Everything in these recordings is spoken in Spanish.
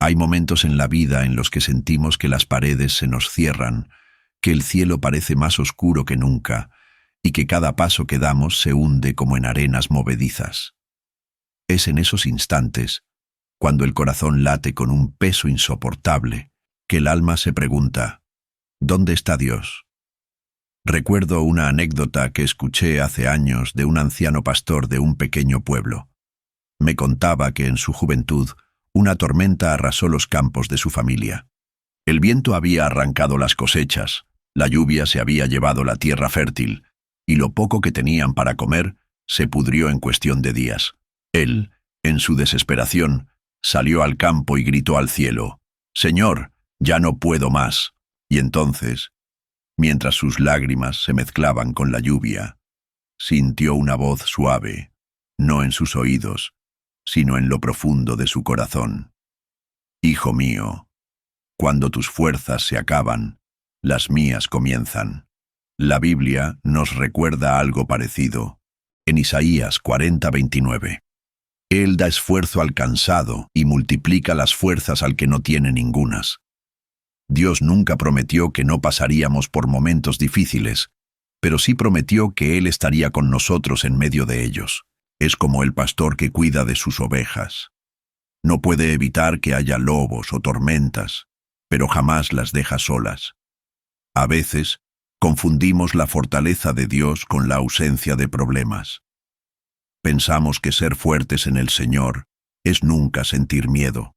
Hay momentos en la vida en los que sentimos que las paredes se nos cierran, que el cielo parece más oscuro que nunca y que cada paso que damos se hunde como en arenas movedizas. Es en esos instantes, cuando el corazón late con un peso insoportable, que el alma se pregunta, ¿dónde está Dios? Recuerdo una anécdota que escuché hace años de un anciano pastor de un pequeño pueblo. Me contaba que en su juventud una tormenta arrasó los campos de su familia. El viento había arrancado las cosechas, la lluvia se había llevado la tierra fértil, y lo poco que tenían para comer se pudrió en cuestión de días. Él, en su desesperación, salió al campo y gritó al cielo, «Señor, ya no puedo más». Y entonces, mientras sus lágrimas se mezclaban con la lluvia, sintió una voz suave, no en sus oídos, sino en lo profundo de su corazón. «Hijo mío, cuando tus fuerzas se acaban, las mías comienzan». La Biblia nos recuerda algo parecido en Isaías 40:29. Él da esfuerzo al cansado y multiplica las fuerzas al que no tiene ningunas. Dios nunca prometió que no pasaríamos por momentos difíciles, pero sí prometió que Él estaría con nosotros en medio de ellos. Es como el pastor que cuida de sus ovejas. No puede evitar que haya lobos o tormentas, pero jamás las deja solas. A veces, confundimos la fortaleza de Dios con la ausencia de problemas. Pensamos que ser fuertes en el Señor es nunca sentir miedo,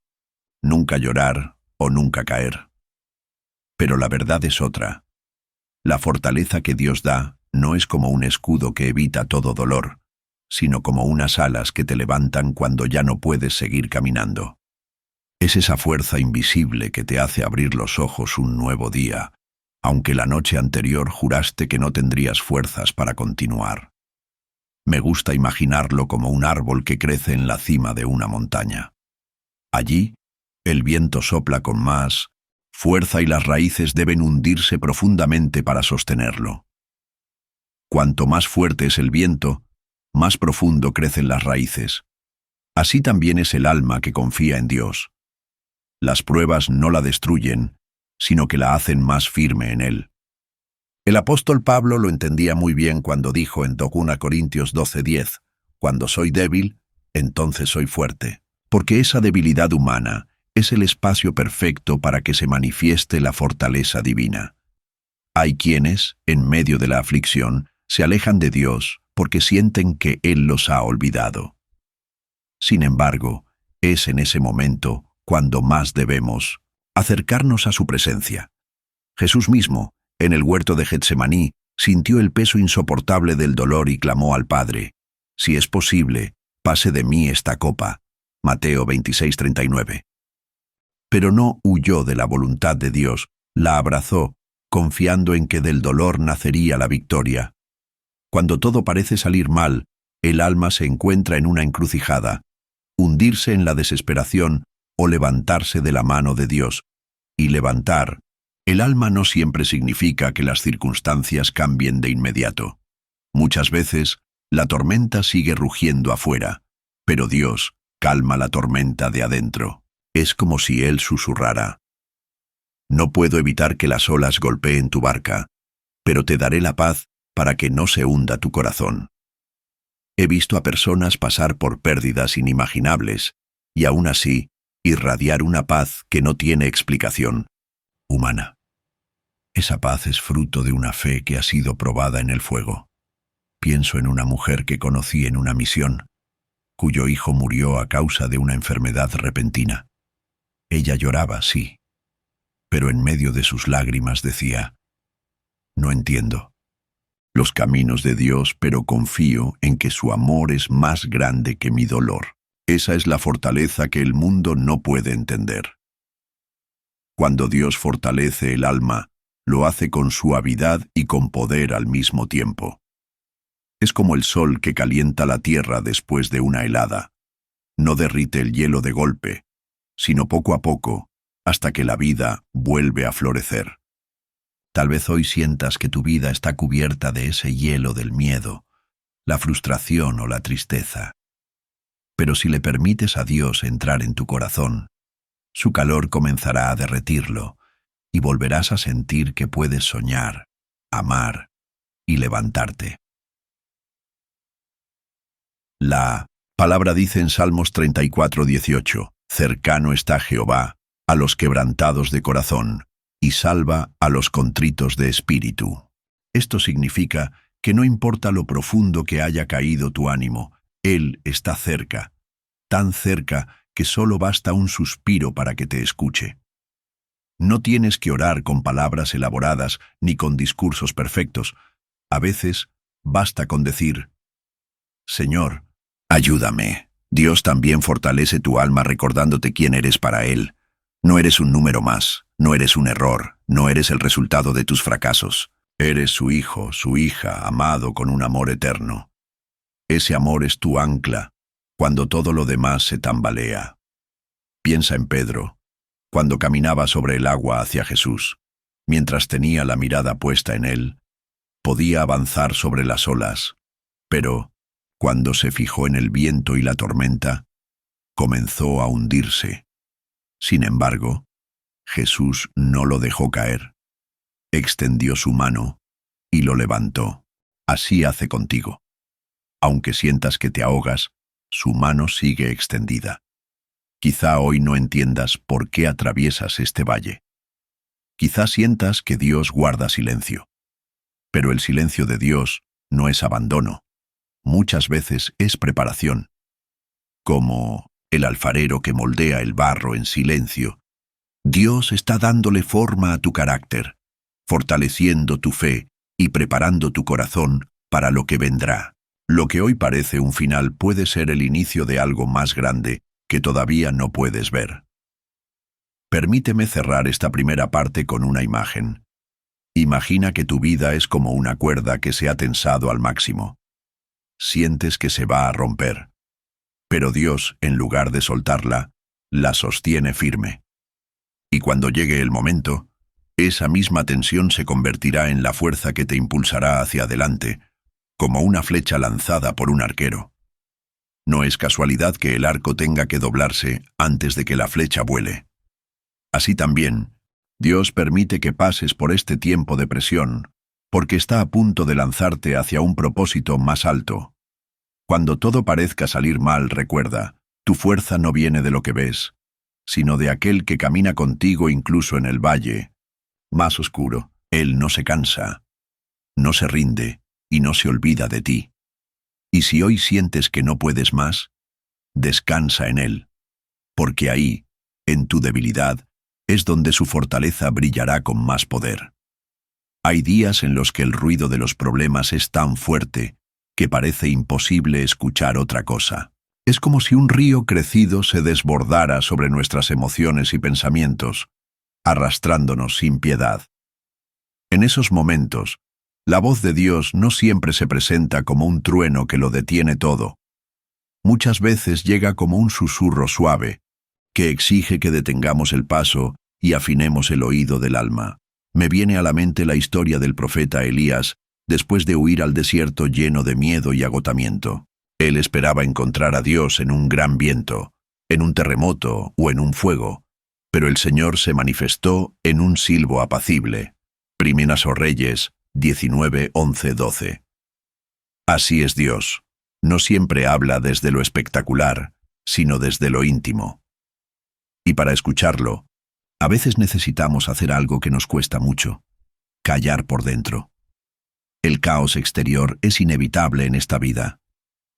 nunca llorar o nunca caer. Pero la verdad es otra. La fortaleza que Dios da no es como un escudo que evita todo dolor, sino como unas alas que te levantan cuando ya no puedes seguir caminando. Es esa fuerza invisible que te hace abrir los ojos un nuevo día, aunque la noche anterior juraste que no tendrías fuerzas para continuar. Me gusta imaginarlo como un árbol que crece en la cima de una montaña. Allí, el viento sopla con más fuerza y las raíces deben hundirse profundamente para sostenerlo. Cuanto más fuerte es el viento, más profundo crecen las raíces. Así también es el alma que confía en Dios. Las pruebas no la destruyen, sino que la hacen más firme en Él. El apóstol Pablo lo entendía muy bien cuando dijo en 2 Corintios 12:10, «Cuando soy débil, entonces soy fuerte», porque esa debilidad humana es el espacio perfecto para que se manifieste la fortaleza divina. Hay quienes, en medio de la aflicción, se alejan de Dios porque sienten que Él los ha olvidado. Sin embargo, es en ese momento cuando más debemos acercarnos a su presencia. Jesús mismo, en el huerto de Getsemaní, sintió el peso insoportable del dolor y clamó al Padre, «Si es posible, pase de mí esta copa». Mateo 26:39. Pero no huyó de la voluntad de Dios, la abrazó, confiando en que del dolor nacería la victoria. Cuando todo parece salir mal, el alma se encuentra en una encrucijada, hundirse en la desesperación o levantarse de la mano de Dios. Y levantar el alma no siempre significa que las circunstancias cambien de inmediato. Muchas veces, la tormenta sigue rugiendo afuera, pero Dios calma la tormenta de adentro. Es como si Él susurrara, «No puedo evitar que las olas golpeen tu barca, pero te daré la paz para que no se hunda tu corazón». He visto a personas pasar por pérdidas inimaginables y aún así irradiar una paz que no tiene explicación humana. Esa paz es fruto de una fe que ha sido probada en el fuego. Pienso en una mujer que conocí en una misión, cuyo hijo murió a causa de una enfermedad repentina. Ella lloraba, sí, pero en medio de sus lágrimas decía, «No entiendo los caminos de Dios, pero confío en que su amor es más grande que mi dolor». Esa es la fortaleza que el mundo no puede entender. Cuando Dios fortalece el alma, lo hace con suavidad y con poder al mismo tiempo. Es como el sol que calienta la tierra después de una helada. No derrite el hielo de golpe, sino poco a poco, hasta que la vida vuelve a florecer. Tal vez hoy sientas que tu vida está cubierta de ese hielo del miedo, la frustración o la tristeza. Pero si le permites a Dios entrar en tu corazón, Su calor comenzará a derretirlo y volverás a sentir que puedes soñar, amar y levantarte. La palabra dice en Salmos 34:18, cercano está Jehová a los quebrantados de corazón y salva a los contritos de espíritu. Esto significa que no importa lo profundo que haya caído tu ánimo, Él está cerca, tan cerca que solo basta un suspiro para que te escuche. No tienes que orar con palabras elaboradas ni con discursos perfectos. A veces basta con decir, Señor, ayúdame. Dios también fortalece tu alma recordándote quién eres para Él. No eres un número más, no eres un error, no eres el resultado de tus fracasos. Eres su hijo, su hija, amado con un amor eterno. Ese amor es tu ancla cuando todo lo demás se tambalea. Piensa en Pedro, cuando caminaba sobre el agua hacia Jesús. Mientras tenía la mirada puesta en Él, podía avanzar sobre las olas, pero cuando se fijó en el viento y la tormenta, comenzó a hundirse. Sin embargo, Jesús no lo dejó caer. Extendió su mano y lo levantó. Así hace contigo. Aunque sientas que te ahogas, su mano sigue extendida. Quizá hoy no entiendas por qué atraviesas este valle. Quizá sientas que Dios guarda silencio. Pero el silencio de Dios no es abandono. Muchas veces es preparación. Como el alfarero que moldea el barro en silencio, Dios está dándole forma a tu carácter, fortaleciendo tu fe y preparando tu corazón para lo que vendrá. Lo que hoy parece un final puede ser el inicio de algo más grande que todavía no puedes ver. Permíteme cerrar esta primera parte con una imagen. Imagina que tu vida es como una cuerda que se ha tensado al máximo. Sientes que se va a romper, pero Dios, en lugar de soltarla, la sostiene firme. Y cuando llegue el momento, esa misma tensión se convertirá en la fuerza que te impulsará hacia adelante, como una flecha lanzada por un arquero. No es casualidad que el arco tenga que doblarse antes de que la flecha vuele. Así también, Dios permite que pases por este tiempo de presión, porque está a punto de lanzarte hacia un propósito más alto. Cuando todo parezca salir mal, recuerda, tu fuerza no viene de lo que ves, sino de aquel que camina contigo incluso en el valle más oscuro. Él no se cansa, no se rinde y no se olvida de ti. Y si hoy sientes que no puedes más, descansa en Él, porque ahí, en tu debilidad, es donde su fortaleza brillará con más poder. Hay días en los que el ruido de los problemas es tan fuerte que parece imposible escuchar otra cosa. Es como si un río crecido se desbordara sobre nuestras emociones y pensamientos, arrastrándonos sin piedad. En esos momentos, la voz de Dios no siempre se presenta como un trueno que lo detiene todo. Muchas veces llega como un susurro suave, que exige que detengamos el paso y afinemos el oído del alma. Me viene a la mente la historia del profeta Elías, después de huir al desierto lleno de miedo y agotamiento. Él esperaba encontrar a Dios en un gran viento, en un terremoto o en un fuego, pero el Señor se manifestó en un silbo apacible. Primeras Reyes 19, 11, 12. Así es Dios. No siempre habla desde lo espectacular, sino desde lo íntimo. Y para escucharlo, a veces necesitamos hacer algo que nos cuesta mucho: callar por dentro. El caos exterior es inevitable en esta vida.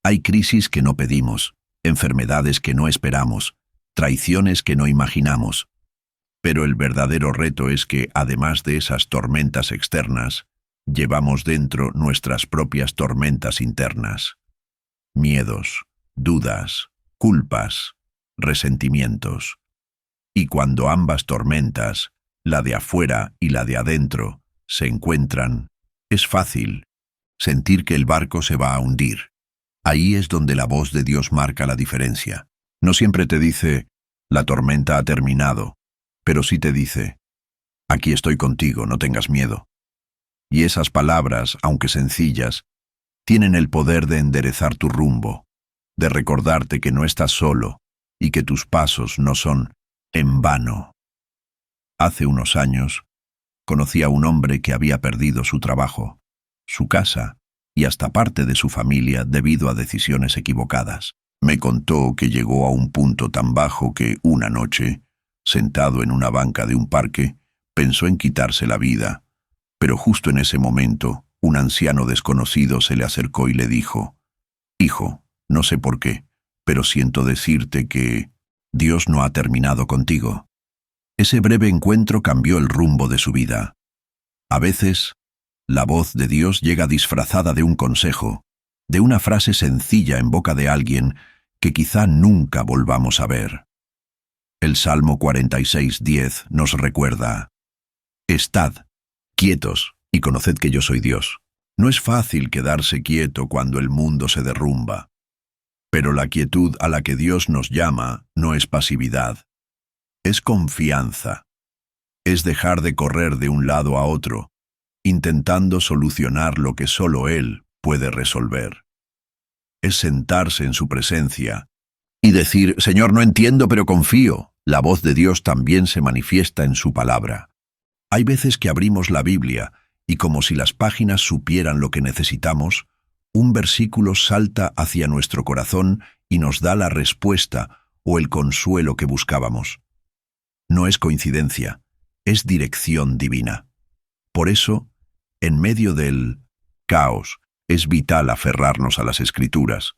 Hay crisis que no pedimos, enfermedades que no esperamos, traiciones que no imaginamos. Pero el verdadero reto es que, además de esas tormentas externas, llevamos dentro nuestras propias tormentas internas. Miedos, dudas, culpas, resentimientos. Y cuando ambas tormentas, la de afuera y la de adentro, se encuentran, es fácil sentir que el barco se va a hundir. Ahí es donde la voz de Dios marca la diferencia. No siempre te dice, la tormenta ha terminado, pero sí te dice, aquí estoy contigo, no tengas miedo. Y esas palabras, aunque sencillas, tienen el poder de enderezar tu rumbo, de recordarte que no estás solo y que tus pasos no son En vano. Hace unos años, conocí a un hombre que había perdido su trabajo, su casa y hasta parte de su familia debido a decisiones equivocadas. Me contó que llegó a un punto tan bajo que una noche, sentado en una banca de un parque, pensó en quitarse la vida, pero justo en ese momento, un anciano desconocido se le acercó y le dijo: «Hijo, no sé por qué, pero siento decirte que Dios no ha terminado contigo». Ese breve encuentro cambió el rumbo de su vida. A veces, la voz de Dios llega disfrazada de un consejo, de una frase sencilla en boca de alguien que quizá nunca volvamos a ver. El Salmo 46:10 nos recuerda: «Estad quietos y conoced que yo soy Dios». No es fácil quedarse quieto cuando el mundo se derrumba, pero la quietud a la que Dios nos llama no es pasividad, es confianza. Es dejar de correr de un lado a otro, intentando solucionar lo que solo Él puede resolver. Es sentarse en su presencia y decir: «Señor, no entiendo, pero confío». La voz de Dios también se manifiesta en su palabra. Hay veces que abrimos la Biblia y, como si las páginas supieran lo que necesitamos, un versículo salta hacia nuestro corazón y nos da la respuesta o el consuelo que buscábamos. No es coincidencia, es dirección divina. Por eso, en medio del caos, es vital aferrarnos a las Escrituras.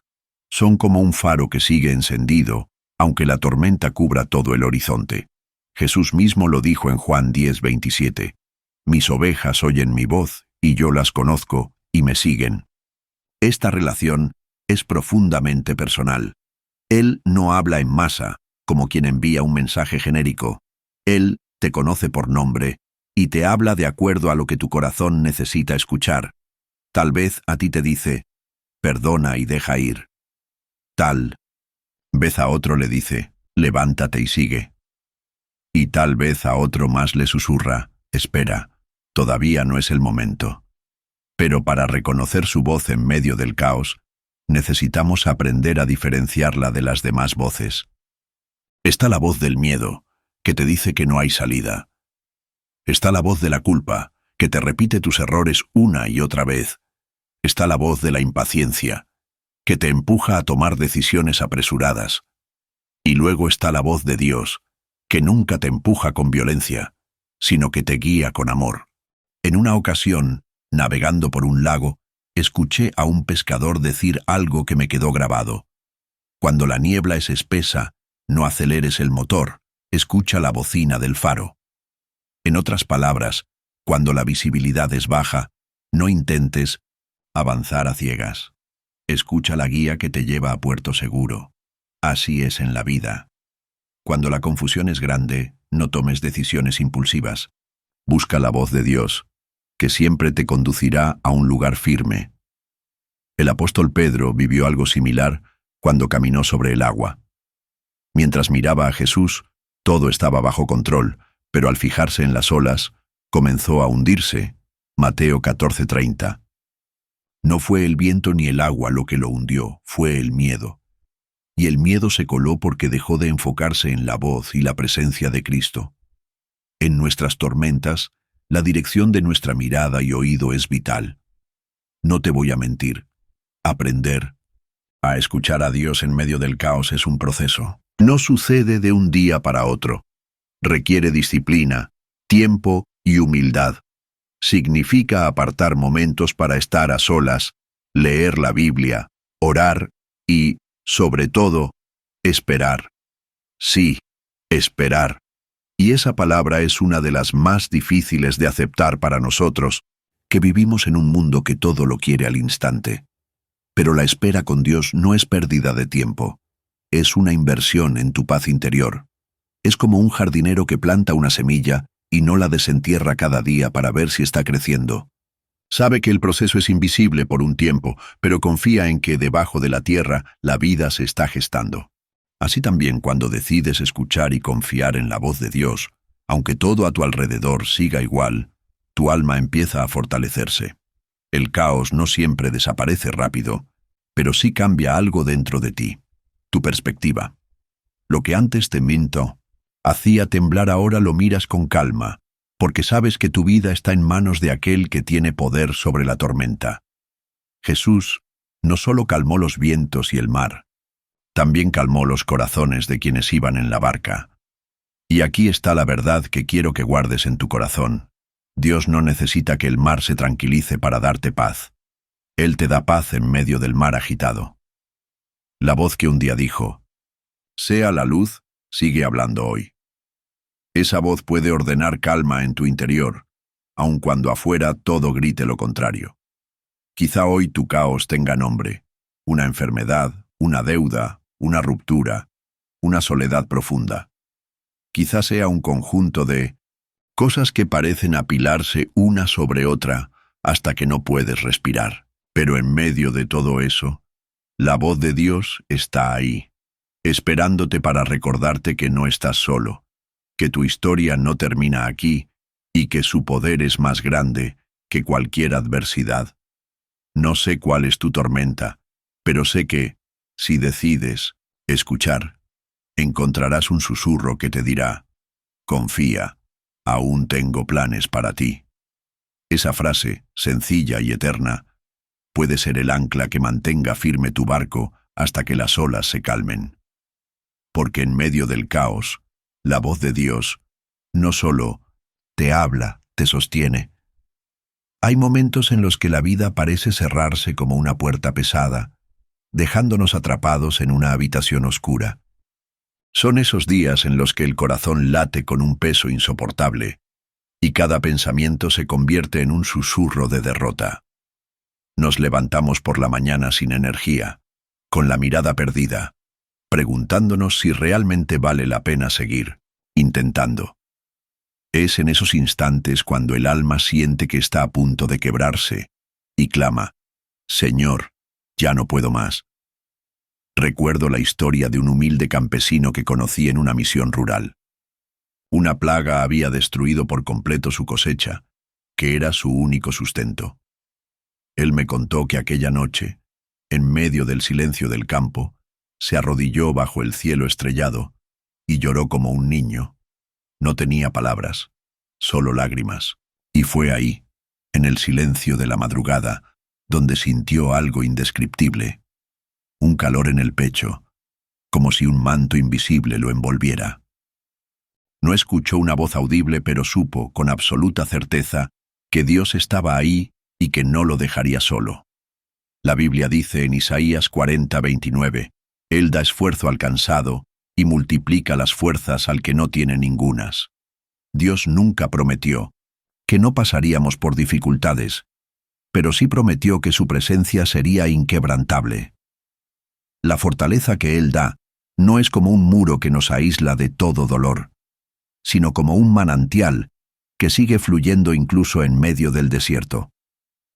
Son como un faro que sigue encendido, aunque la tormenta cubra todo el horizonte. Jesús mismo lo dijo en Juan 10:27. «Mis ovejas oyen mi voz, y yo las conozco, y me siguen». Esta relación es profundamente personal. Él no habla en masa, como quien envía un mensaje genérico. Él te conoce por nombre y te habla de acuerdo a lo que tu corazón necesita escuchar. Tal vez a ti te dice: «Perdona y deja ir». Tal vez a otro le dice: «Levántate y sigue». Y tal vez a otro más le susurra: «Espera, todavía no es el momento». Pero para reconocer su voz en medio del caos, necesitamos aprender a diferenciarla de las demás voces. Está la voz del miedo, que te dice que no hay salida. Está la voz de la culpa, que te repite tus errores una y otra vez. Está la voz de la impaciencia, que te empuja a tomar decisiones apresuradas. Y luego está la voz de Dios, que nunca te empuja con violencia, sino que te guía con amor. En una ocasión, navegando por un lago, escuché a un pescador decir algo que me quedó grabado: «Cuando la niebla es espesa, no aceleres el motor, escucha la bocina del faro». En otras palabras, cuando la visibilidad es baja, no intentes avanzar a ciegas. Escucha la guía que te lleva a puerto seguro. Así es en la vida. Cuando la confusión es grande, no tomes decisiones impulsivas. Busca la voz de Dios, que siempre te conducirá a un lugar firme. El apóstol Pedro vivió algo similar cuando caminó sobre el agua. Mientras miraba a Jesús, todo estaba bajo control, pero al fijarse en las olas, comenzó a hundirse. Mateo 14:30. No fue el viento ni el agua lo que lo hundió, fue el miedo. Y el miedo se coló porque dejó de enfocarse en la voz y la presencia de Cristo. En nuestras tormentas, la dirección de nuestra mirada y oído es vital. No te voy a mentir. Aprender a escuchar a Dios en medio del caos es un proceso. No sucede de un día para otro. Requiere disciplina, tiempo y humildad. Significa apartar momentos para estar a solas, leer la Biblia, orar y, sobre todo, esperar. Sí, esperar. Y esa palabra es una de las más difíciles de aceptar para nosotros, que vivimos en un mundo que todo lo quiere al instante. Pero la espera con Dios no es pérdida de tiempo. Es una inversión en tu paz interior. Es como un jardinero que planta una semilla y no la desentierra cada día para ver si está creciendo. Sabe que el proceso es invisible por un tiempo, pero confía en que debajo de la tierra la vida se está gestando. Así también cuando decides escuchar y confiar en la voz de Dios, aunque todo a tu alrededor siga igual, tu alma empieza a fortalecerse. El caos no siempre desaparece rápido, pero sí cambia algo dentro de ti. Tu perspectiva. Lo que antes te mintió hacía temblar ahora lo miras con calma, porque sabes que tu vida está en manos de aquel que tiene poder sobre la tormenta. Jesús no solo calmó los vientos y el mar, también calmó los corazones de quienes iban en la barca. Y aquí está la verdad que quiero que guardes en tu corazón. Dios no necesita que el mar se tranquilice para darte paz. Él te da paz en medio del mar agitado. La voz que un día dijo, «Sea la luz», sigue hablando hoy. Esa voz puede ordenar calma en tu interior, aun cuando afuera todo grite lo contrario. Quizá hoy tu caos tenga nombre, una enfermedad, una deuda, una ruptura, una soledad profunda. Quizá sea un conjunto de cosas que parecen apilarse una sobre otra hasta que no puedes respirar. Pero en medio de todo eso, la voz de Dios está ahí, esperándote para recordarte que no estás solo, que tu historia no termina aquí y que su poder es más grande que cualquier adversidad. No sé cuál es tu tormenta, pero sé que, si decides escuchar, encontrarás un susurro que te dirá, «Confía, aún tengo planes para ti». Esa frase, sencilla y eterna, puede ser el ancla que mantenga firme tu barco hasta que las olas se calmen. Porque en medio del caos, la voz de Dios no solo te habla, te sostiene. Hay momentos en los que la vida parece cerrarse como una puerta pesada, dejándonos atrapados en una habitación oscura. Son esos días en los que el corazón late con un peso insoportable y cada pensamiento se convierte en un susurro de derrota. Nos levantamos por la mañana sin energía, con la mirada perdida, preguntándonos si realmente vale la pena seguir, intentando. Es en esos instantes cuando el alma siente que está a punto de quebrarse y clama, «Señor, ya no puedo más». Recuerdo la historia de un humilde campesino que conocí en una misión rural. Una plaga había destruido por completo su cosecha, que era su único sustento. Él me contó que aquella noche, en medio del silencio del campo, se arrodilló bajo el cielo estrellado y lloró como un niño. No tenía palabras, solo lágrimas. Y fue ahí, en el silencio de la madrugada, donde sintió algo indescriptible. Un calor en el pecho, como si un manto invisible lo envolviera. No escuchó una voz audible, pero supo, con absoluta certeza, que Dios estaba ahí y que no lo dejaría solo. La Biblia dice en Isaías 40:29, «Él da esfuerzo al cansado y multiplica las fuerzas al que no tiene ningunas». Dios nunca prometió que no pasaríamos por dificultades, pero sí prometió que su presencia sería inquebrantable. La fortaleza que Él da no es como un muro que nos aísla de todo dolor, sino como un manantial que sigue fluyendo incluso en medio del desierto.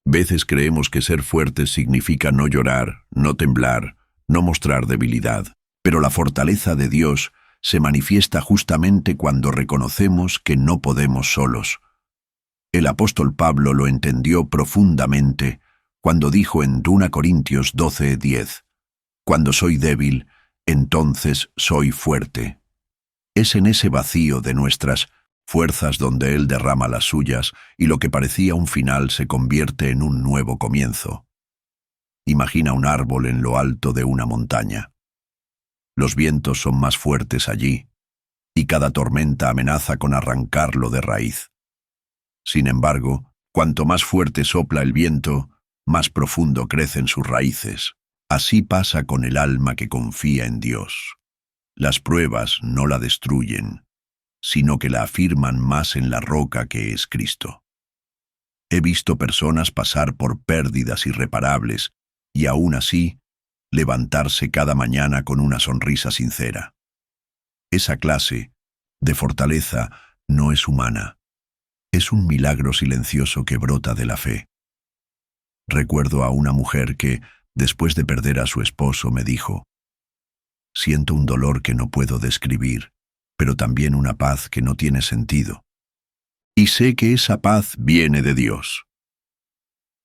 Veces creemos que ser fuertes significa no llorar, no temblar, no mostrar debilidad, pero la fortaleza de Dios se manifiesta justamente cuando reconocemos que no podemos solos. El apóstol Pablo lo entendió profundamente cuando dijo en 1 Corintios 12:10, «Cuando soy débil, entonces soy fuerte». Es en ese vacío de nuestras fuerzas donde Él derrama las suyas y lo que parecía un final se convierte en un nuevo comienzo. Imagina un árbol en lo alto de una montaña. Los vientos son más fuertes allí, y cada tormenta amenaza con arrancarlo de raíz. Sin embargo, cuanto más fuerte sopla el viento, más profundo crecen sus raíces. Así pasa con el alma que confía en Dios. Las pruebas no la destruyen, sino que la afirman más en la roca que es Cristo. He visto personas pasar por pérdidas irreparables y aún así levantarse cada mañana con una sonrisa sincera. Esa clase de fortaleza no es humana, es un milagro silencioso que brota de la fe. Recuerdo a una mujer que, después de perder a su esposo, me dijo, «Siento un dolor que no puedo describir, pero también una paz que no tiene sentido. Y sé que esa paz viene de Dios».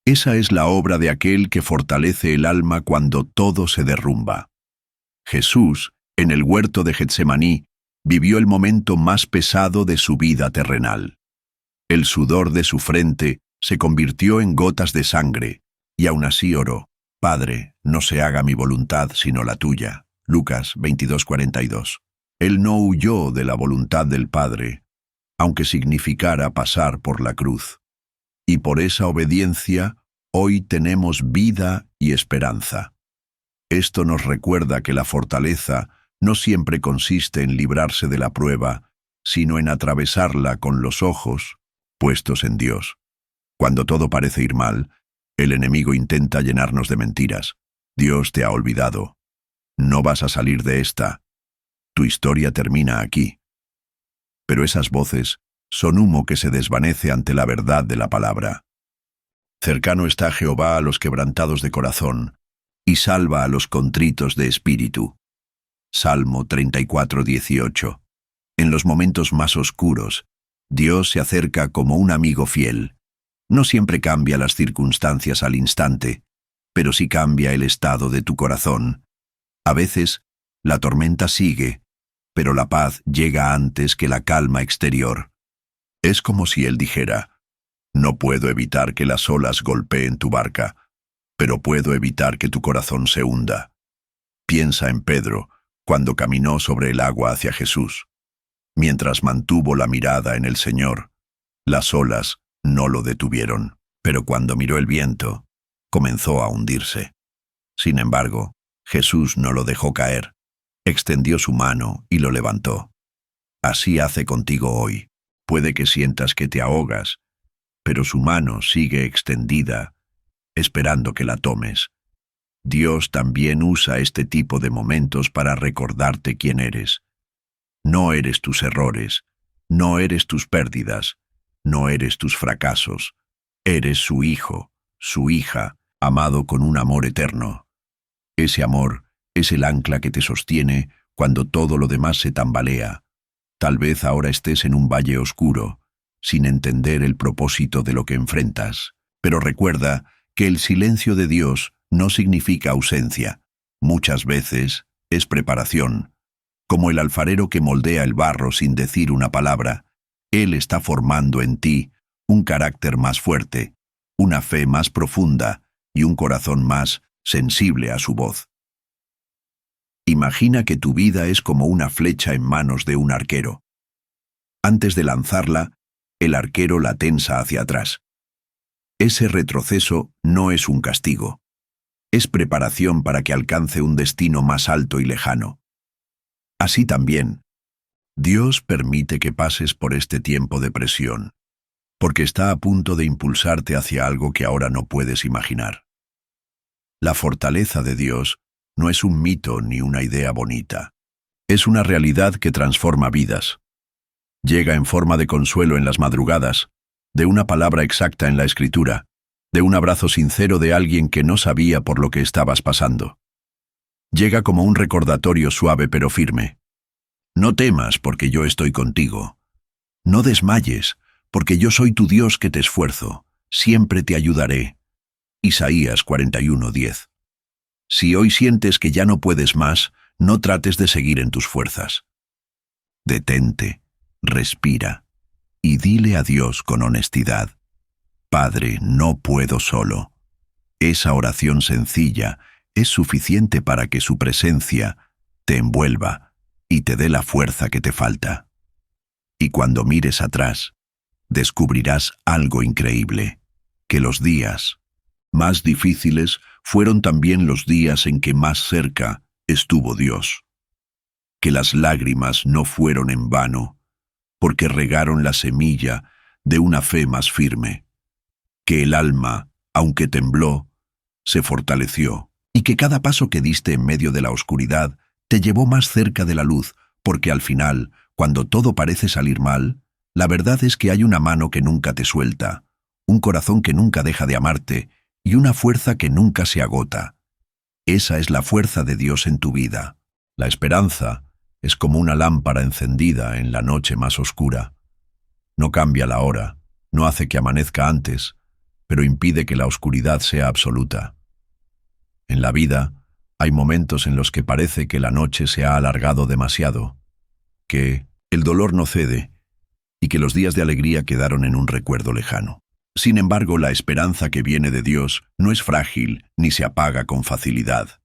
Esa es la obra de aquel que fortalece el alma cuando todo se derrumba. Jesús, en el huerto de Getsemaní, Vivió el momento más pesado de su vida terrenal. El sudor de su frente se convirtió en gotas de sangre, y aún así oró: Padre, no se haga mi voluntad sino la tuya. Lucas 22:42. Él no huyó de la voluntad del Padre, aunque significara pasar por la cruz. Y por esa obediencia, hoy tenemos vida y esperanza. Esto nos recuerda que la fortaleza no siempre consiste en librarse de la prueba, sino en atravesarla con los ojos puestos en Dios. Cuando todo parece ir mal, el enemigo intenta llenarnos de mentiras. Dios te ha olvidado. No vas a salir de esta. Tu historia termina aquí. Pero esas voces son humo que se desvanece ante la verdad de la palabra. Cercano está Jehová a los quebrantados de corazón, y salva a los contritos de espíritu. Salmo 34:18. En los momentos más oscuros, Dios se acerca como un amigo fiel. No siempre cambia las circunstancias al instante, pero sí cambia el estado de tu corazón. A veces, la tormenta sigue, pero la paz llega antes que la calma exterior. Es como si Él dijera: no puedo evitar que las olas golpeen tu barca, pero puedo evitar que tu corazón se hunda. Piensa en Pedro, cuando caminó sobre el agua hacia Jesús. Mientras mantuvo la mirada en el Señor, las olas no lo detuvieron, pero cuando miró el viento, comenzó a hundirse. Sin embargo, Jesús no lo dejó caer, extendió su mano y lo levantó. Así hace contigo hoy. Puede que sientas que te ahogas, pero su mano sigue extendida, esperando que la tomes. Dios también usa este tipo de momentos para recordarte quién eres. No eres tus errores, no eres tus pérdidas, no eres tus fracasos. Eres su hijo, su hija, amado con un amor eterno. Ese amor es el ancla que te sostiene cuando todo lo demás se tambalea. Tal vez ahora estés en un valle oscuro, sin entender el propósito de lo que enfrentas. Pero recuerda que el silencio de Dios no significa ausencia. Muchas veces es preparación. Como el alfarero que moldea el barro sin decir una palabra, Él está formando en ti un carácter más fuerte, una fe más profunda y un corazón más sensible a su voz. Imagina que tu vida es como una flecha en manos de un arquero. Antes de lanzarla, el arquero la tensa hacia atrás. Ese retroceso no es un castigo. Es preparación para que alcance un destino más alto y lejano. Así también, Dios permite que pases por este tiempo de presión, porque está a punto de impulsarte hacia algo que ahora no puedes imaginar. La fortaleza de Dios no es un mito ni una idea bonita. Es una realidad que transforma vidas. Llega en forma de consuelo en las madrugadas, de una palabra exacta en la Escritura, de un abrazo sincero de alguien que no sabía por lo que estabas pasando. Llega como un recordatorio suave pero firme. No temas porque yo estoy contigo. No desmayes porque yo soy tu Dios que te esfuerzo. Siempre te ayudaré. Isaías 41:10. Si hoy sientes que ya no puedes más, no trates de seguir en tus fuerzas. Detente, respira y dile a Dios con honestidad: Padre, no puedo solo. Esa oración sencilla es suficiente para que su presencia te envuelva y te dé la fuerza que te falta. Y cuando mires atrás, descubrirás algo increíble, que los días más difíciles fueron también los días en que más cerca estuvo Dios. Que las lágrimas no fueron en vano, porque regaron la semilla de una fe más firme. Que el alma, aunque tembló, se fortaleció, y que cada paso que diste en medio de la oscuridad te llevó más cerca de la luz, porque al final, cuando todo parece salir mal, la verdad es que hay una mano que nunca te suelta, un corazón que nunca deja de amarte y una fuerza que nunca se agota. Esa es la fuerza de Dios en tu vida. La esperanza es como una lámpara encendida en la noche más oscura. No cambia la hora, no hace que amanezca antes, pero impide que la oscuridad sea absoluta. En la vida hay momentos en los que parece que la noche se ha alargado demasiado, que el dolor no cede y que los días de alegría quedaron en un recuerdo lejano. Sin embargo, la esperanza que viene de Dios no es frágil ni se apaga con facilidad.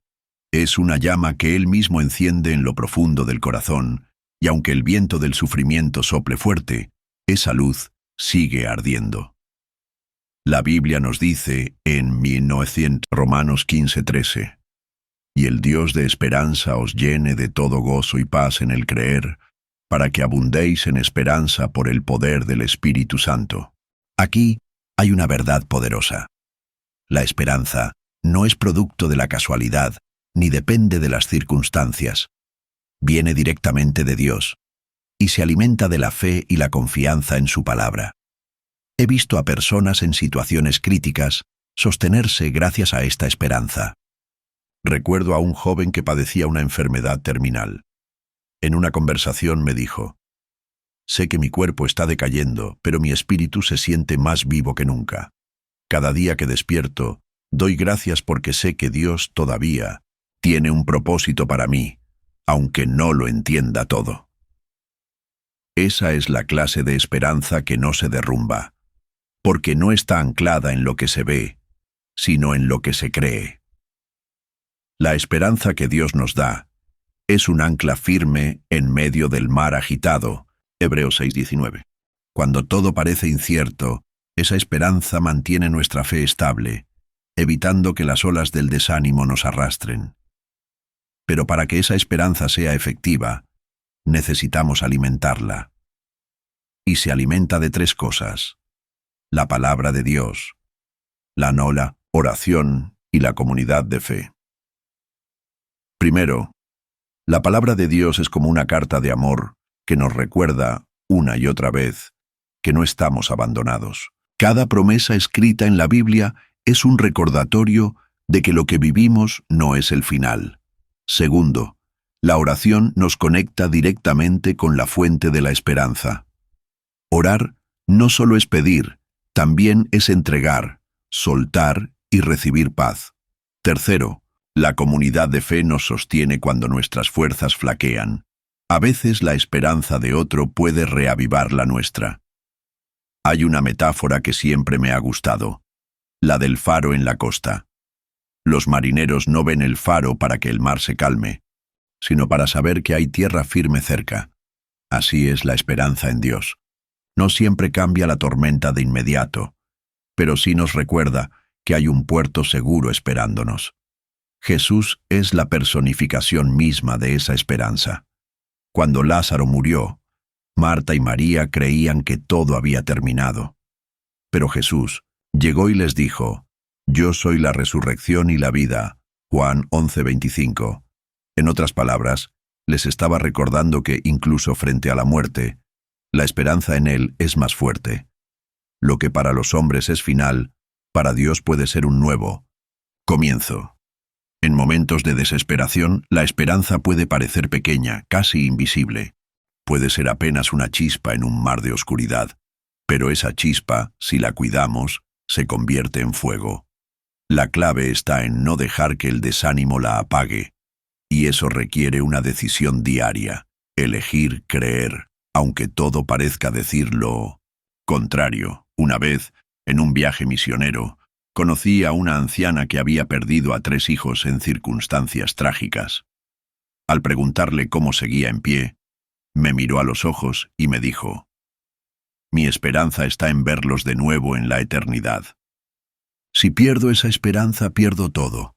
Es una llama que Él mismo enciende en lo profundo del corazón, y aunque el viento del sufrimiento sople fuerte, esa luz sigue ardiendo. La Biblia nos dice en 1900 Romanos 15:13, «Y el Dios de esperanza os llene de todo gozo y paz en el creer, para que abundéis en esperanza por el poder del Espíritu Santo». Aquí hay una verdad poderosa. La esperanza no es producto de la casualidad, ni depende de las circunstancias. Viene directamente de Dios, y se alimenta de la fe y la confianza en su palabra. He visto a personas en situaciones críticas sostenerse gracias a esta esperanza. Recuerdo a un joven que padecía una enfermedad terminal. En una conversación me dijo: «Sé que mi cuerpo está decayendo, pero mi espíritu se siente más vivo que nunca. Cada día que despierto, doy gracias porque sé que Dios todavía tiene un propósito para mí, aunque no lo entienda todo». Esa es la clase de esperanza que no se derrumba, porque no está anclada en lo que se ve, sino en lo que se cree. La esperanza que Dios nos da es un ancla firme en medio del mar agitado. Hebreos 6:19. Cuando todo parece incierto, esa esperanza mantiene nuestra fe estable, evitando que las olas del desánimo nos arrastren. Pero para que esa esperanza sea efectiva, necesitamos alimentarla. Y se alimenta de tres cosas: la palabra de Dios, la oración y la comunidad de fe. Primero, la palabra de Dios es como una carta de amor que nos recuerda una y otra vez que no estamos abandonados. Cada promesa escrita en la Biblia es un recordatorio de que lo que vivimos no es el final. Segundo, la oración nos conecta directamente con la fuente de la esperanza. Orar no solo es pedir, también es entregar, soltar y recibir paz. Tercero, la comunidad de fe nos sostiene cuando nuestras fuerzas flaquean. A veces la esperanza de otro puede reavivar la nuestra. Hay una metáfora que siempre me ha gustado, la del faro en la costa. Los marineros no ven el faro para que el mar se calme, sino para saber que hay tierra firme cerca. Así es la esperanza en Dios. No siempre cambia la tormenta de inmediato, pero sí nos recuerda que hay un puerto seguro esperándonos. Jesús es la personificación misma de esa esperanza. Cuando Lázaro murió, Marta y María creían que todo había terminado. Pero Jesús llegó y les dijo: «Yo soy la resurrección y la vida». Juan 11:25. En otras palabras, les estaba recordando que incluso frente a la muerte, la esperanza en Él es más fuerte. Lo que para los hombres es final, para Dios puede ser un nuevo comienzo. En momentos de desesperación, la esperanza puede parecer pequeña, casi invisible. Puede ser apenas una chispa en un mar de oscuridad, pero esa chispa, si la cuidamos, se convierte en fuego. La clave está en no dejar que el desánimo la apague, y eso requiere una decisión diaria: elegir creer, aunque todo parezca decir lo contrario. Una vez, en un viaje misionero, conocí a una anciana que había perdido a 3 hijos en circunstancias trágicas. Al preguntarle cómo seguía en pie, me miró a los ojos y me dijo: «Mi esperanza está en verlos de nuevo en la eternidad. Si pierdo esa esperanza, pierdo todo.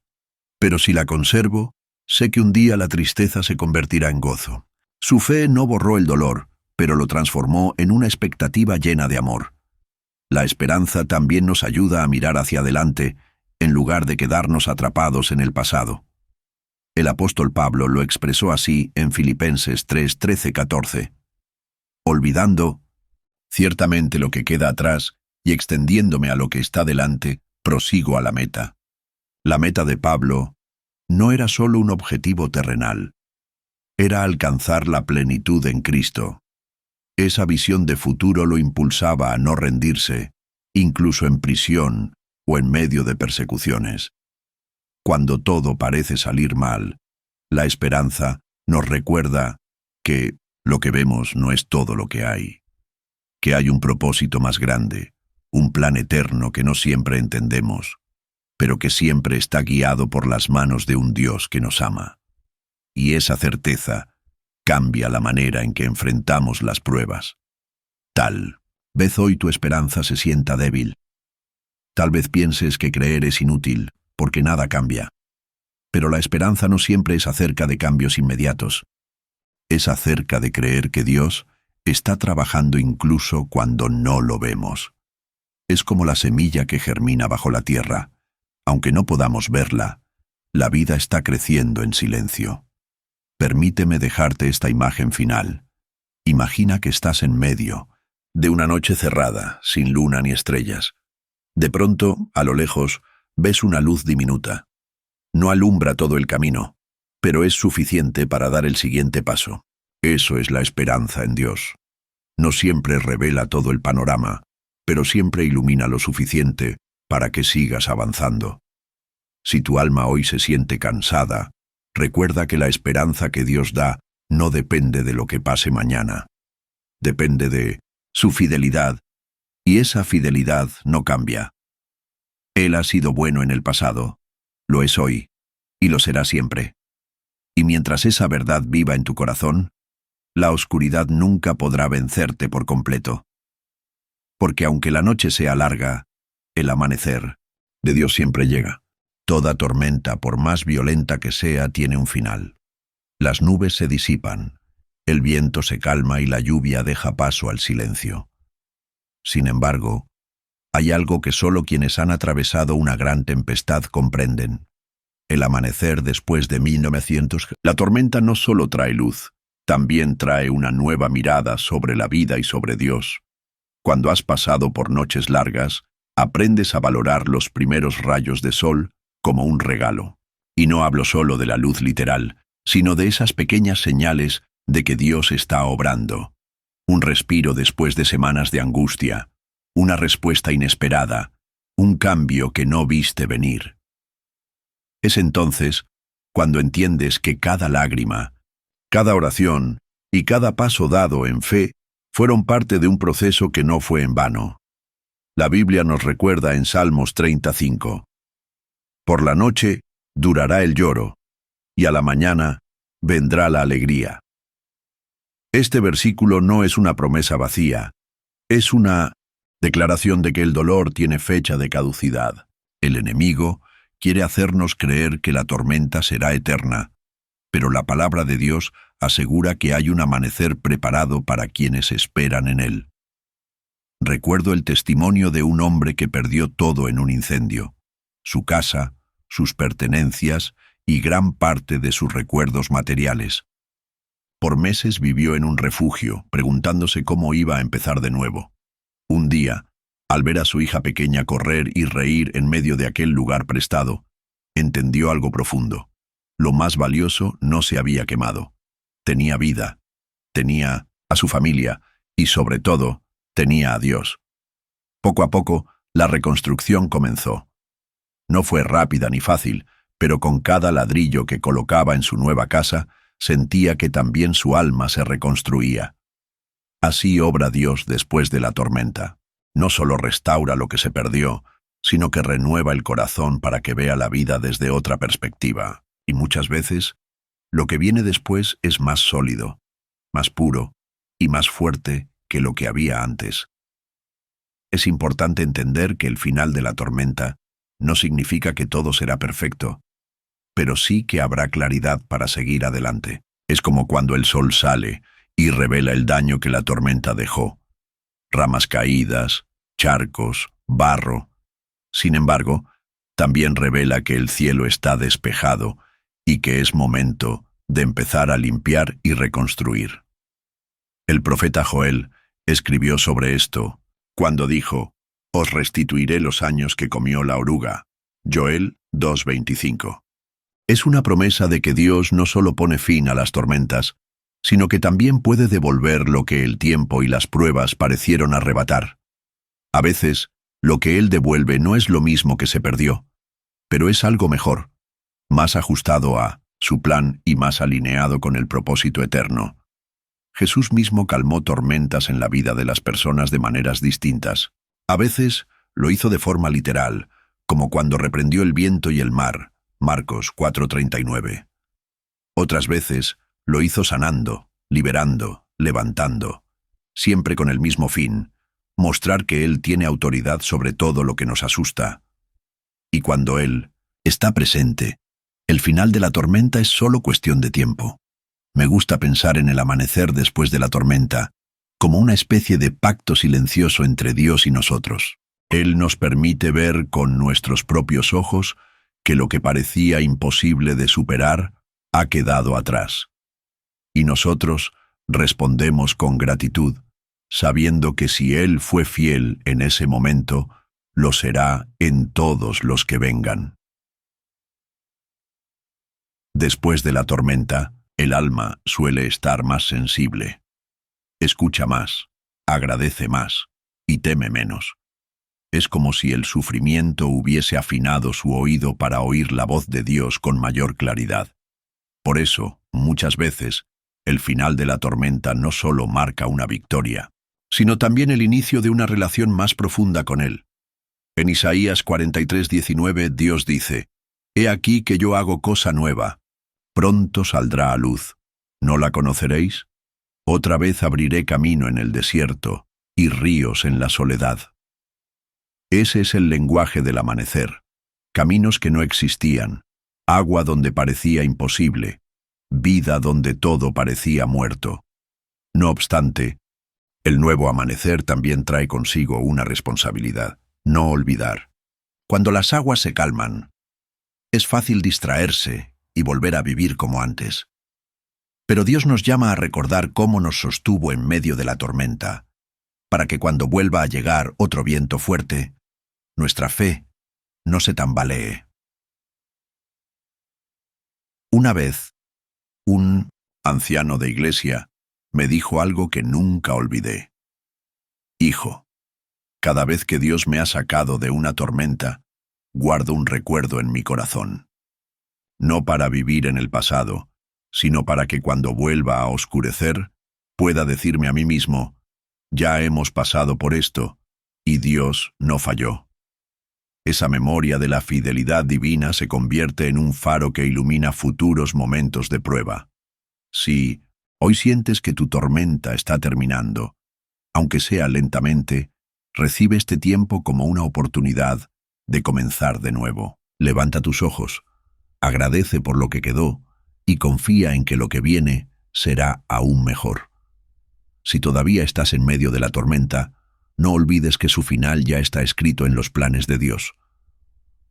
Pero si la conservo, sé que un día la tristeza se convertirá en gozo». Su fe no borró el dolor, pero lo transformó en una expectativa llena de amor. La esperanza también nos ayuda a mirar hacia adelante, en lugar de quedarnos atrapados en el pasado. El apóstol Pablo lo expresó así en Filipenses 3:13-14. «Olvidando ciertamente lo que queda atrás y extendiéndome a lo que está delante, prosigo a la meta». La meta de Pablo no era solo un objetivo terrenal, era alcanzar la plenitud en Cristo. Esa visión de futuro lo impulsaba a no rendirse, incluso en prisión o en medio de persecuciones. Cuando todo parece salir mal, la esperanza nos recuerda que Lo que vemos no es todo lo que hay, que hay un propósito más grande, un plan eterno que no siempre entendemos, pero que siempre está guiado por las manos de un Dios que nos ama. Y esa certeza cambia la manera en que enfrentamos las pruebas. Tal vez hoy tu esperanza se sienta débil. Tal vez pienses que creer es inútil, porque nada cambia. Pero la esperanza no siempre es acerca de cambios inmediatos. Es acerca de creer que Dios está trabajando incluso cuando no lo vemos. Es como la semilla que germina bajo la tierra. Aunque no podamos verla, la vida está creciendo en silencio. Permíteme dejarte esta imagen final. Imagina que estás en medio de una noche cerrada, sin luna ni estrellas. De pronto, a lo lejos, ves una luz diminuta. No alumbra todo el camino, pero es suficiente para dar el siguiente paso. Eso es la esperanza en Dios. No siempre revela todo el panorama, pero siempre ilumina lo suficiente para que sigas avanzando. Si tu alma hoy se siente cansada, recuerda que la esperanza que Dios da no depende de lo que pase mañana. Depende de su fidelidad, y esa fidelidad no cambia. Él ha sido bueno en el pasado, lo es hoy, y lo será siempre. Y mientras esa verdad viva en tu corazón, la oscuridad nunca podrá vencerte por completo. Porque aunque la noche sea larga, el amanecer de Dios siempre llega. Toda tormenta, por más violenta que sea, tiene un final. Las nubes se disipan, el viento se calma y la lluvia deja paso al silencio. Sin embargo, hay algo que solo quienes han atravesado una gran tempestad comprenden. El amanecer después de 1900. La tormenta no solo trae luz, también trae una nueva mirada sobre la vida y sobre Dios. Cuando has pasado por noches largas, aprendes a valorar los primeros rayos de sol como un regalo. Y no hablo solo de la luz literal, sino de esas pequeñas señales de que Dios está obrando. Un respiro después de semanas de angustia, una respuesta inesperada, un cambio que no viste venir. Es entonces cuando entiendes que cada lágrima, cada oración y cada paso dado en fe fueron parte de un proceso que no fue en vano. La Biblia nos recuerda en Salmos 35. Por la noche durará el lloro, y a la mañana vendrá la alegría. Este versículo no es una promesa vacía, es una declaración de que el dolor tiene fecha de caducidad. El enemigo quiere hacernos creer que la tormenta será eterna, pero la palabra de Dios asegura que hay un amanecer preparado para quienes esperan en él. Recuerdo el testimonio de un hombre que perdió todo en un incendio: su casa, sus pertenencias y gran parte de sus recuerdos materiales. Por meses vivió en un refugio, preguntándose cómo iba a empezar de nuevo. Un día, al ver a su hija pequeña correr y reír en medio de aquel lugar prestado, entendió algo profundo. Lo más valioso no se había quemado. Tenía vida, tenía a su familia y, sobre todo, tenía a Dios. Poco a poco, la reconstrucción comenzó. No fue rápida ni fácil, pero con cada ladrillo que colocaba en su nueva casa, sentía que también su alma se reconstruía. Así obra Dios después de la tormenta. No solo restaura lo que se perdió, sino que renueva el corazón para que vea la vida desde otra perspectiva. Y muchas veces, lo que viene después es más sólido, más puro y más fuerte que lo que había antes. Es importante entender que el final de la tormenta no significa que todo será perfecto, pero sí que habrá claridad para seguir adelante. Es como cuando el sol sale y revela el daño que la tormenta dejó. Ramas caídas, charcos, barro. Sin embargo, también revela que el cielo está despejado y que es momento de empezar a limpiar y reconstruir. El profeta Joel escribió sobre esto cuando dijo: «Os restituiré los años que comió la oruga». Joel 2:25. Es una promesa de que Dios no solo pone fin a las tormentas, sino que también puede devolver lo que el tiempo y las pruebas parecieron arrebatar. A veces, lo que Él devuelve no es lo mismo que se perdió, pero es algo mejor, más ajustado a su plan y más alineado con el propósito eterno. Jesús mismo calmó tormentas en la vida de las personas de maneras distintas. A veces lo hizo de forma literal, como cuando reprendió el viento y el mar, Marcos 4:39. Otras veces lo hizo sanando, liberando, levantando, siempre con el mismo fin, mostrar que Él tiene autoridad sobre todo lo que nos asusta. Y cuando Él está presente, el final de la tormenta es solo cuestión de tiempo. Me gusta pensar en el amanecer después de la tormenta, como una especie de pacto silencioso entre Dios y nosotros. Él nos permite ver con nuestros propios ojos que lo que parecía imposible de superar ha quedado atrás. Y nosotros respondemos con gratitud, sabiendo que si Él fue fiel en ese momento, lo será en todos los que vengan. Después de la tormenta, el alma suele estar más sensible. Escucha más, agradece más y teme menos. Es como si el sufrimiento hubiese afinado su oído para oír la voz de Dios con mayor claridad. Por eso, muchas veces, el final de la tormenta no solo marca una victoria, sino también el inicio de una relación más profunda con Él. En Isaías 43:19 Dios dice: «He aquí que yo hago cosa nueva, pronto saldrá a luz. ¿No la conoceréis? Otra vez abriré camino en el desierto y ríos en la soledad». Ese es el lenguaje del amanecer. Caminos que no existían, agua donde parecía imposible, vida donde todo parecía muerto. No obstante, el nuevo amanecer también trae consigo una responsabilidad: no olvidar. Cuando las aguas se calman, es fácil distraerse y volver a vivir como antes. Pero Dios nos llama a recordar cómo nos sostuvo en medio de la tormenta, para que cuando vuelva a llegar otro viento fuerte, nuestra fe no se tambalee. Una vez, un anciano de iglesia me dijo algo que nunca olvidé. «Hijo, cada vez que Dios me ha sacado de una tormenta, guardo un recuerdo en mi corazón. No para vivir en el pasado, sino para que cuando vuelva a oscurecer, pueda decirme a mí mismo: ya hemos pasado por esto, y Dios no falló». Esa memoria de la fidelidad divina se convierte en un faro que ilumina futuros momentos de prueba. Si hoy sientes que tu tormenta está terminando, aunque sea lentamente, recibe este tiempo como una oportunidad de comenzar de nuevo. Levanta tus ojos, agradece por lo que quedó y confía en que lo que viene será aún mejor. Si todavía estás en medio de la tormenta, no olvides que su final ya está escrito en los planes de Dios.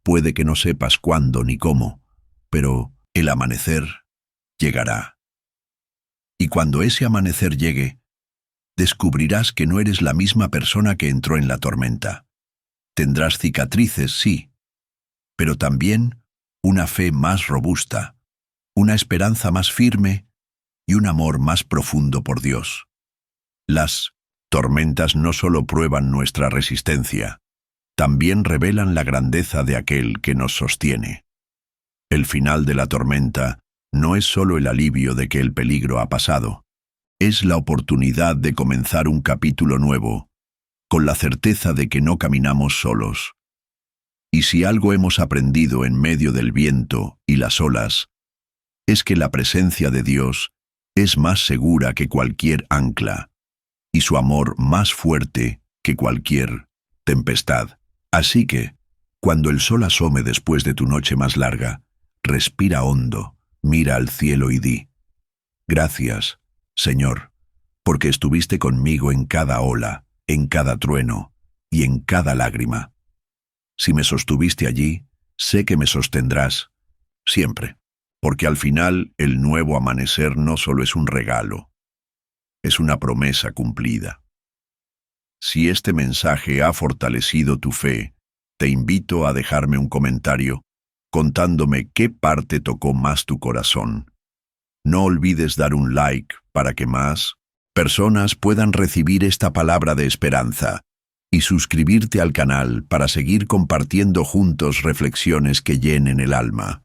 Puede que no sepas cuándo ni cómo, pero el amanecer llegará. Y cuando ese amanecer llegue, descubrirás que no eres la misma persona que entró en la tormenta. Tendrás cicatrices, sí, pero también una fe más robusta, una esperanza más firme y un amor más profundo por Dios. Las tormentas no solo prueban nuestra resistencia, también revelan la grandeza de aquel que nos sostiene. El final de la tormenta no es solo el alivio de que el peligro ha pasado, es la oportunidad de comenzar un capítulo nuevo, con la certeza de que no caminamos solos. Y si algo hemos aprendido en medio del viento y las olas, es que la presencia de Dios es más segura que cualquier ancla, y su amor más fuerte que cualquier tempestad. Así que, cuando el sol asome después de tu noche más larga, respira hondo, mira al cielo y di: gracias, Señor, porque estuviste conmigo en cada ola, en cada trueno y en cada lágrima. Si me sostuviste allí, sé que me sostendrás siempre, porque al final el nuevo amanecer no solo es un regalo, es una promesa cumplida. Si este mensaje ha fortalecido tu fe, te invito a dejarme un comentario contándome qué parte tocó más tu corazón. No olvides dar un like para que más personas puedan recibir esta palabra de esperanza y suscribirte al canal para seguir compartiendo juntos reflexiones que llenen el alma.